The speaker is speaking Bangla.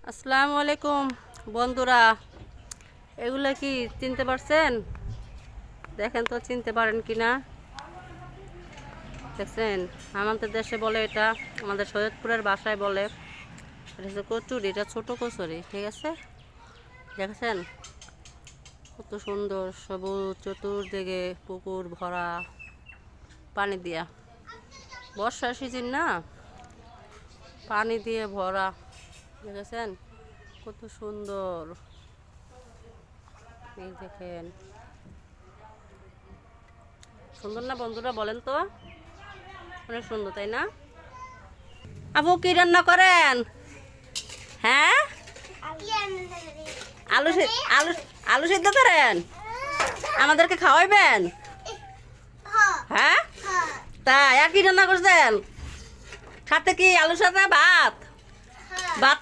আসসালামু আলাইকুম বন্ধুরা, এগুলো কি চিনতে পারছেন? দেখেন তো চিনতে পারেন কি না। দেখছেন, আমাদের দেশে বলে এটা, আমাদের সৈয়দপুরের ভাষায় বলে এটা হচ্ছে কচুরি। এটা ছোট কচুরি, ঠিক আছে? দেখছেন কত সুন্দর, সবুজ, চতুর্দিকে পুকুর ভরা পানি দিয়া। বর্ষার সিজন না, পানি দিয়ে ভরা। দেখেছেন কত সুন্দর, এই দেখেন সুন্দর না বন্ধুরা? বলেন তো, অনেক সুন্দর তাই না? আপু কি রান্না করেন? হ্যাঁ, আলু আলু আলু সিদ্ধ করেন, আমাদেরকে খাওয়াইবেন? হ্যাঁ, তাই আর কি রান্না করছেন? সাথে কি আলুর সাথে ভাত? ভাত